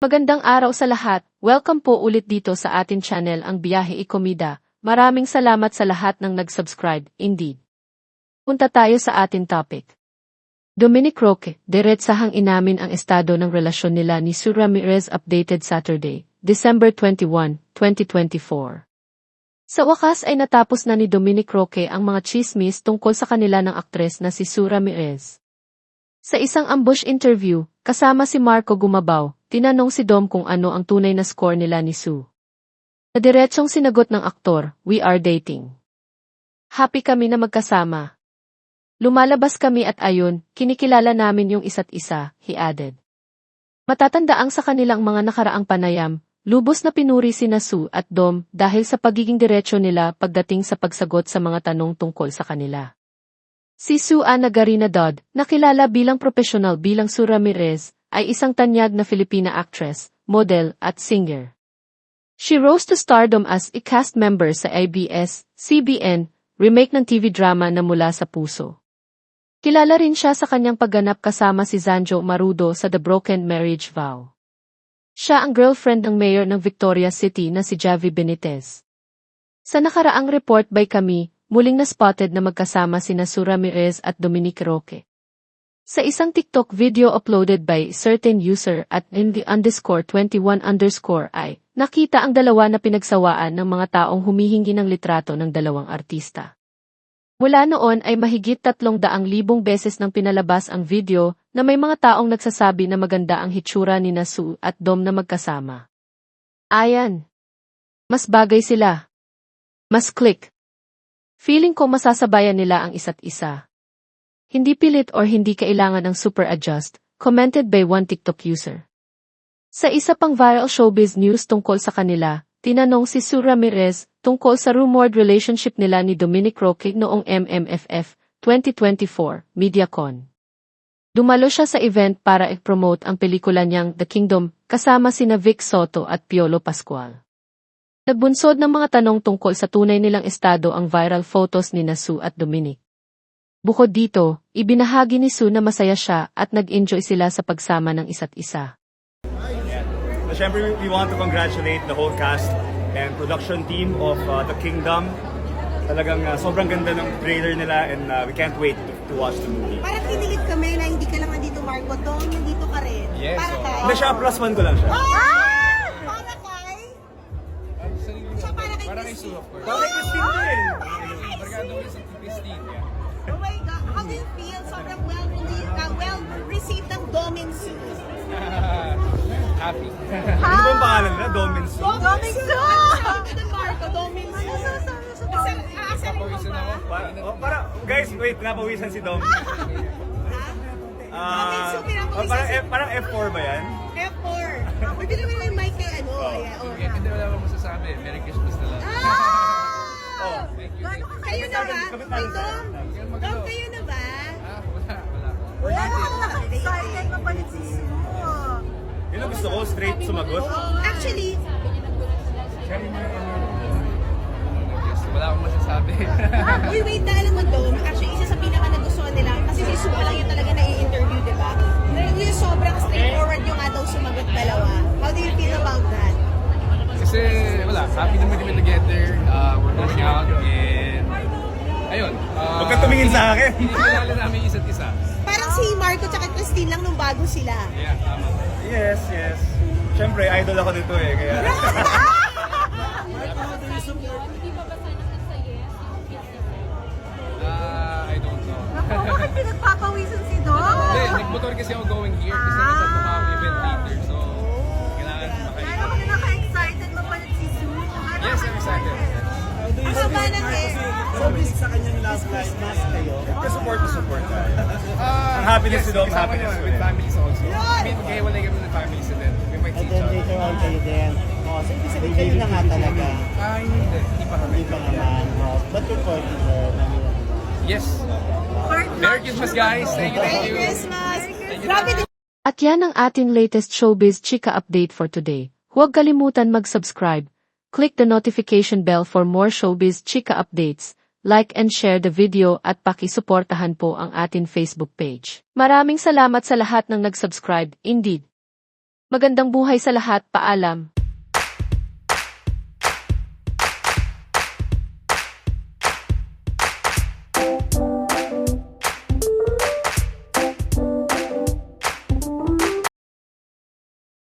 Magandang araw sa lahat. Welcome po ulit dito sa atin channel ang Biyahe Ikomida. Maraming salamat sa lahat ng nag-subscribe, indeed. Punta tayo sa atin topic. Dominic Roque, diretsahang inamin ang estado ng relasyon nila ni Sue Ramirez updated Saturday, December 21, 2024. Sa wakas ay natapos na ni Dominic Roque ang mga chismis tungkol sa kanila ng aktres na si Sue Ramirez. Sa isang ambush interview, kasama si Marco Gumabaw, tinanong si Dom kung ano ang tunay na score nila ni Sue. Sa diretsong sinagot ng aktor, "We are dating. Happy kami na magkasama. Lumalabas kami at ayun, kinikilala namin yung isa't isa," he added. Matatandaang sa kanilang mga nakaraang panayam, lubos na pinuri sina Sue at Dom dahil sa pagiging diretsyo nila pagdating sa pagsagot sa mga tanong tungkol sa kanila. Si Sue Ana Garina Dodd, nakilala bilang profesional bilang Sue Ramirez, ay isang tanyag na Filipina actress, model, at singer. She rose to stardom as a cast member sa ABS-CBN, remake ng TV drama na Mula sa Puso. Kilala rin siya sa kanyang pagganap kasama si Zanjo Marudo sa The Broken Marriage Vow. Siya ang girlfriend ng mayor ng Victoria City na si Javi Benitez. Sa nakaraang report by Kami, muling na-spotted na magkasama sina Sue Ramirez at Dominic Roque. Sa isang TikTok video uploaded by certain user at @ND_21_I, nakita ang dalawa na pinagsawaan ng mga taong humihingi ng litrato ng dalawang artista. Mula noon ay mahigit 300,000 beses nang pinalabas ang video na may mga taong nagsasabi na maganda ang hitsura ni Sue at Dom na magkasama. Ayan. Mas bagay sila. Mas click. Feeling ko masasabayan nila ang isa't isa. Hindi pilit or hindi kailangan ng super adjust, commented by one TikTok user. Sa isa pang viral showbiz news tungkol sa kanila, tinanong si Sue Ramirez tungkol sa rumored relationship nila ni Dominic Roque noong MMFF 2024 MediaCon. Dumalo siya sa event para i-promote ang pelikula niyang The Kingdom kasama sina Vic Soto at Piolo Pascual. Nagbunsod ng mga tanong tungkol sa tunay nilang estado ang viral photos ni Sue at Dominic. Bukod dito, ibinahagi ni Sue na masaya siya at nag-enjoy sila sa pagsama ng isa't isa. Yeah. So, syempre, we want to congratulate the whole cast and production team of The Kingdom. Talagang sobrang ganda ng trailer nila and we can't wait to watch the movie. Parang kinilig kami na hindi ka lang nandito, Marco. Dong, nandito ka rin. Yes, Para so, kay... Hindi siya, +1 ko lang siya. Para kay... Siya Para kay Sue, of course. Bakit Christine ko eh? Barkado ulit sa Christine. Oh my God, how do you feel? Sobrang well-received ng Dom and Sue. Happy. Ano ba ang pangalan nila? Dom and Sue? Dom and Sue! Marco, Dom and Sue. Papawisan ako. Guys, wait, napawisan si Dom. Parang F4 ba yan? F4. Pwede naman yung mic kay ano. Okay, hindi wala akong masasabi. Merry Christmas na lang. Thank you. Kayo na ba? Ay, Dom. Dom, kayo na ba? Wala. Excited mapalit si Sue. Yun ang gusto ko, straight sumagot. Actually, Wala akong masasabi. uy, wait na, alam mo, Dom, actually, isa sa pinaka-nagustuhan nila, kasi si Sue pa lang yung talaga na-i-interview, di ba? Yung sobrang straightforward yung nga daw sumagot dalawa. How do you feel about that? Kasi wala, happy naman kami together. We're going out and ayun. Huwag kang tumingin sa akin. Kinikilala namin isa't isa. Parang si Marco tsaka Christine lang nung bago sila. Yeah, tama. Yes, yes. Siyempre, idol ako dito eh, kaya... I don't know. Bakit pinagpapawisan si Dom? Hindi, nagmotor kasi ako going here kasi nasa tumawang event later. So, kailangan makain. Kaya ako naka-excited mapalit si Sue. Yes, I'm excited. Ang haba ng hair. Sa kanyang last life mask kayo. Support to support. Ang happiness si Dom, kasama happiness naman ko. with families also. I mean, magkahiwalay kami ng families and then we might see And each then other. later on kayo din. Oh, so ibig sabihin kayo na nga talaga. Hindi pa kami. Hindi pa naman. Oh, but you're courting her. Yes. Merry Christmas, guys. Thank you. Merry Christmas! Grabe din. At yan ang ating latest showbiz chika update for today. Huwag kalimutan mag-subscribe. Click the notification bell for more showbiz chika updates. Like and share the video at pakisuportahan po ang ating Facebook page. Maraming salamat sa lahat ng nag-subscribe, indeed. Magandang buhay sa lahat, paalam.